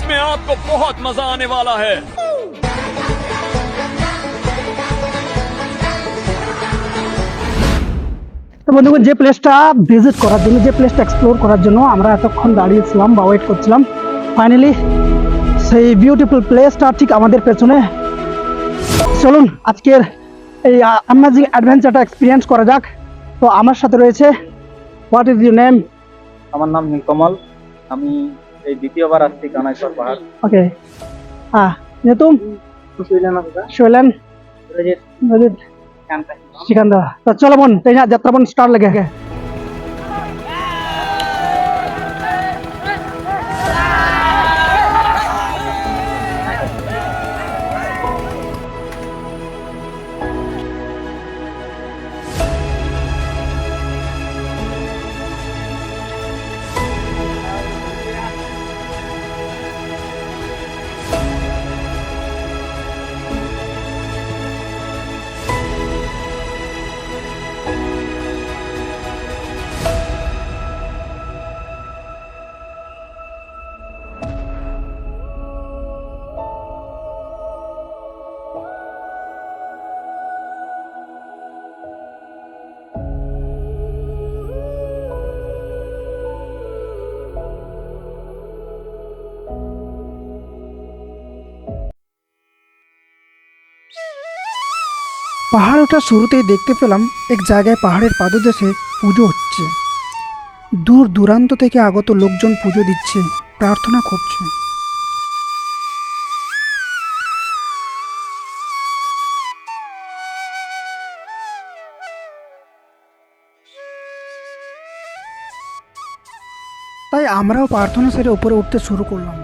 इसमें आपको बहुत मजा आने वाला है। তো বন্ধুগণ, যে প্লেসটা ভিজিট করার জন্য, যে প্লেসটা এক্সপ্লোর করার জন্য আমরা এতক্ষণ দাঁড়িয়েছিলাম বা ওয়েট করছিলাম, ফাইনালি সেই বিউটিফুল প্লেসটা ঠিক আমাদের পেছনে। চলুন আজকের এই অ্যামেজিং অ্যাডভেঞ্চারটা এক্সপিরিয়েন্স করা যাক। তো আমার সাথে রয়েছে, হোয়াট ইজ ইউর নেম? আমার নাম নীলকমল। আমি এই দ্বিতীয়বার আসছি কানাইশ্বর পাহাড়। ওকে, হ্যাঁ, তুম শৈলেন রজিত সিকান্দা। তো চলো বোন, তো যাত্রা বোন স্টার্ট लगे है। পাহাড় ওঠার শুরুতেই দেখতে পেলাম এক জায়গায় পাহাড়ের পাদদেশে পুজো হচ্ছে। দূর দূরান্ত থেকে আগত লোকজন পুজো দিচ্ছে, প্রার্থনা করছে। তাই আমরাও প্রার্থনা সেরে উপরে উঠতে শুরু করলাম।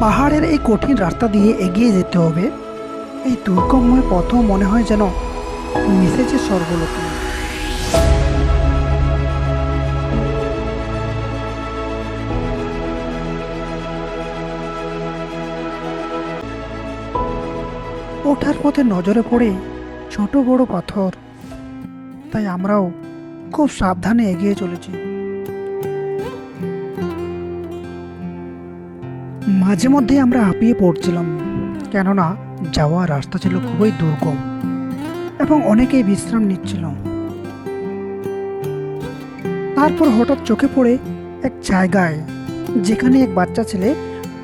পাহাড়ের এই কঠিন রাস্তা দিয়ে এগিয়ে যেতে হবে। এই দুর্গমময় পথও মনে হয় যেন মিশেছে স্বর্গলোকে। ওঠার পথে নজরে পড়ে ছোট বড় পাথর, তাই আমরাও খুব সাবধানে এগিয়ে চলেছি। মাঝে মধ্যে আমরা হাঁপিয়ে পড়ছিলাম, কেননা যাওয়ার রাস্তা ছিল খুবই দুর্গম এবং অনেকেই বিশ্রাম নিচ্ছিল। তারপর হঠাৎ চোখে পড়ে এক জায়গায়, যেখানে এক বাচ্চা ছেলে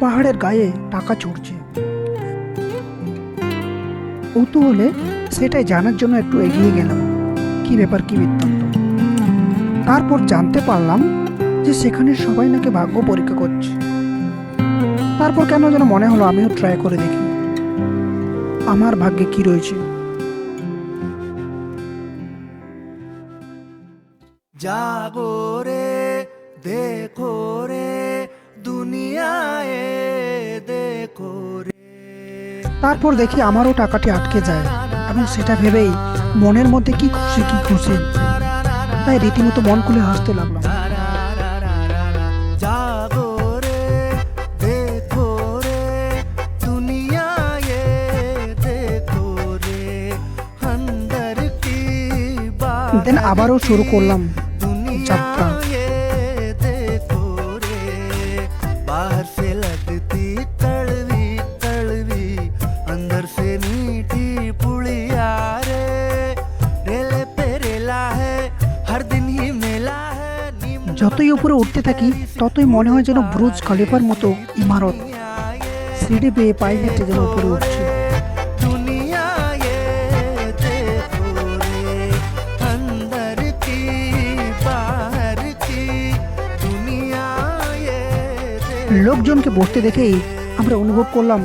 পাহাড়ের গায়ে টাকা ছুঁড়ছে। কৌতূহলে সেটাই জানার জন্য একটু এগিয়ে গেলাম, কি ব্যাপার, কি বৃত্তান্ত। তারপর জানতে পারলাম যে সেখানে সবাই নাকি ভাগ্য পরীক্ষা করছে। তারপর কেন যেন মনে হলো আমিও ট্রাই করে দেখি আমার ভাগ্যে কি রয়েছে। জাগো রে, দেখো রে, দুনিয়ায় দেখো রে। তারপর দেখি আমারও টাকাটি আটকে যায় এবং সেটা ভেবেই মনের মধ্যে কি খুশি কি খুশি, তাই রীতিমতো মন খুলে হাসতে লাগলাম। দেন আবারও শুরু করলাম যাত্রা। बाहर से लगती तड़वी तड़वी, अंदर से मीठी पुड़िया रे। रेले पे रेला है, हर दिन ही मेला है। যতই উপরে উঠতে থাকি ততই মনে হয় যেন ব্রুজ খলিফার মতো ইমারত সিঁড়ি বেয়ে পায়ে হেঁটে যেন উপরে উঠছে। লোকজনকে বসতে দেখেই আমরা অনুভব করলাম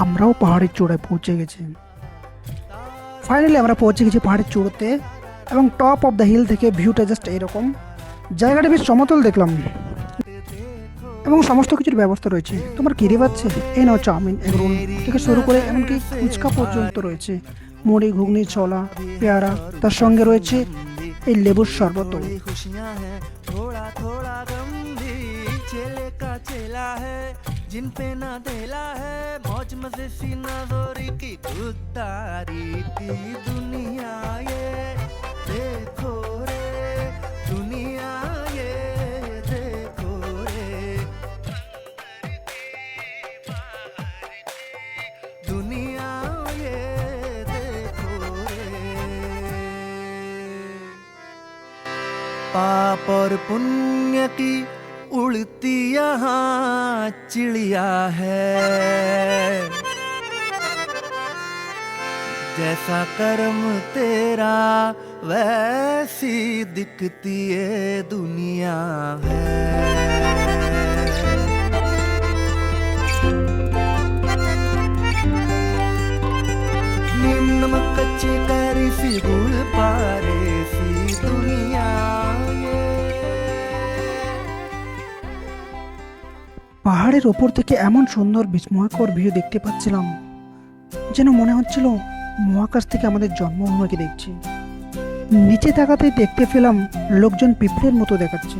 আমরাও পাহাড়ের চূড়ায় পৌঁছে গেছি। ফাইনালি আমরা পৌঁছে গেছি পাহাড়ের চূড়াতে এবং টপ অফ দ্য হিল থেকে ভিউটা জাস্ট এরকম। জায়গাটা বেশ সমতল দেখলাম এবং সমস্ত কিছুর ব্যবস্থা রয়েছে। তোমার কিরে পাচ্ছে, এই নাও চাউমিন, এগরোল থেকে শুরু করে এমনকি ফুচকা পর্যন্ত রয়েছে, মুড়ি, ঘুগনি, ছোলা, পেয়ারা, তার সঙ্গে রয়েছে এই লেবুর শরবত। चेला है जिन पे ना देला है, मौज मजे सीना जोरी की खुदारी की दुनिया ये देखो पाप और पुण्य की उड़ती यहाँ चिड़िया है। जैसा कर्म तेरा वैसी दिखती ये दुनिया है। नमक कच्चे करी सी गुड़ पारे सी दुनिया ये। পাহাড়ের ওপর থেকে এমন সুন্দর বিস্ময়কর ভিউ দেখতে পাচ্ছিলাম যেন মনে হচ্ছিল মহাকাশ থেকে আমাদের জন্মভূমিকে দেখছি। নিচে তাকাতেই দেখতে পেলাম লোকজন পিঁপড়ের মতো দেখাচ্ছে।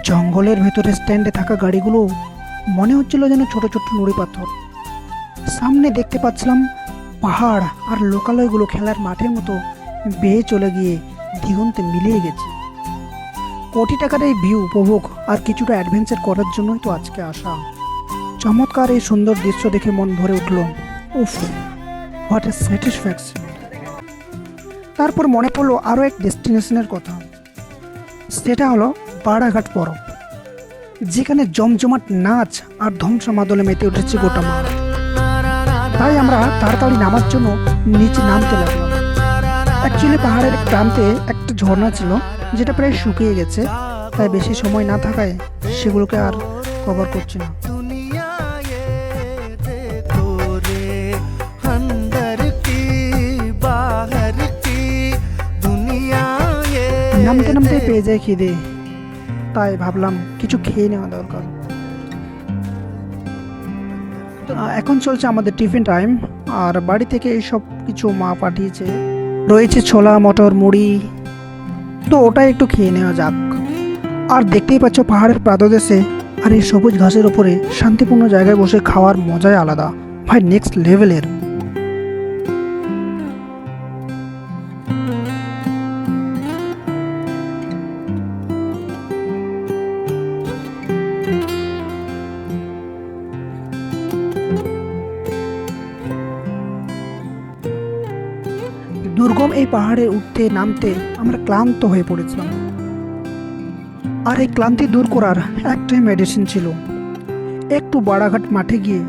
জঙ্গলের ভেতরে স্ট্যান্ডে থাকা গাড়িগুলো মনে হচ্ছিল যেন ছোট ছোট নুড়ি পাথর। সামনে দেখতে পাচ্ছিলাম পাহাড় আর লোকালয়গুলো খেলার মাঠের মতো বেয়ে চলে গিয়ে দিগন্তে মিলিয়ে গেছে। কোটি টাকার এই ভিউ উপভোগ আর কিছুটা অ্যাডভেঞ্চার করার জন্যই তো আজকে আসা। চমৎকার এই সুন্দর দৃশ্য দেখে মন ভরে উঠল। উফ, হোয়াট এ স্যাটিসফ্যাকশন। তারপর মনে পড়লো আরও এক ডেস্টিনেশনের কথা, সেটা হলো বাড়াঘাট পরব, যেখানে জমজমাট নাচ আর ধ্বংসা মাদলে মেতে উঠেছে গোটা মাঠ। তাই আমরা তাড়াতাড়ি নামার জন্য নিচে নামতে লাগলাম। অ্যাকচুয়ালি পাহাড়ের প্রান্তে একটা ঝর্ণা ছিল যেটা প্রায় শুকিয়ে গেছে, তাই বেশি সময় না থাকায় সেগুলোকে আর কভার করছি না। दुनिया ये देखो रे, अंदर की बाहर की दुनिया ये। নামতে নামতে পেয়ে যায় খিদে, তাই ভাবলাম কিছু খেয়ে নেওয়া দরকার। এখন চলছে আমাদের টিফিন টাইম, আর বাড়ি থেকে এইসব কিছু মা পাঠিয়েছে। রয়েছে ছোলা, মটর, মুড়ি, তো ওটাই একটু খেয়ে নেওয়া যাক। আর দেখতেই পাচ্ছ পাহাড়ের পাদদেশে আর এই সবুজ ঘাসের উপরে শান্তিপূর্ণ জায়গায় বসে খাওয়ার মজাই আলাদা ভাই, নেক্সট লেভেলের। দুর্গম এই পাহাড়ে উঠতে নামতে আমরা ক্লান্ত হয়ে পড়েছিলাম, আর এই ক্লান্তি দূর করার একটাই মেডিসিন ছিল, একটু বাড়াঘাট মাঠে গিয়ে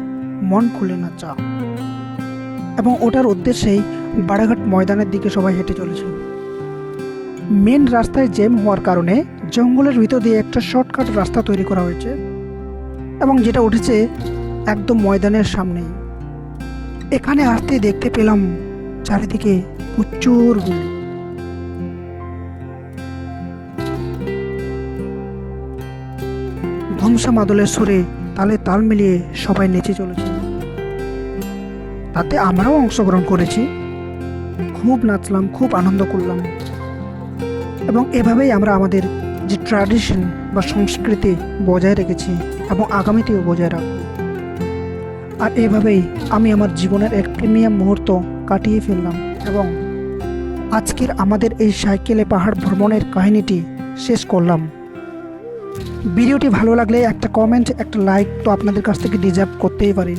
মন খুলে নাচা। এবং ওটার উদ্দেশ্যেই বাড়াঘাট ময়দানের দিকে সবাই হেঁটে চলেছে। মেন রাস্তায় জ্যাম হওয়ার কারণে জঙ্গলের ভিতর দিয়ে একটা শর্টকাট রাস্তা তৈরি করা হয়েছে, এবং যেটা উঠেছে একদম ময়দানের সামনেই। এখানে আসতে দেখতে পেলাম চারিদিকে প্রচুর গুলি। ধ্বংসা মাদলের সুরে তালে তাল মিলিয়ে সবাই নেচে চলেছে, তাতে আমরাও অংশগ্রহণ করেছি। খুব নাচলাম, খুব আনন্দ করলাম, এবং এভাবেই আমরা আমাদের যে ট্র্যাডিশন বা সংস্কৃতি বজায় রেখেছি এবং আগামীতেও বজায় রাখব। আর এভাবেই আমি আমার জীবনের এক প্রিমিয়াম মুহূর্ত কাটিয়ে ফেললাম, এবং আজকের আমাদের এই সাইকেলে পাহাড় ভ্রমণের কাহিনীটি শেষ করলাম। ভিডিওটি ভালো লাগলে একটা কমেন্ট, একটা লাইক তো আপনাদের কাছ থেকে ডিজার্ভ করতেই পারি।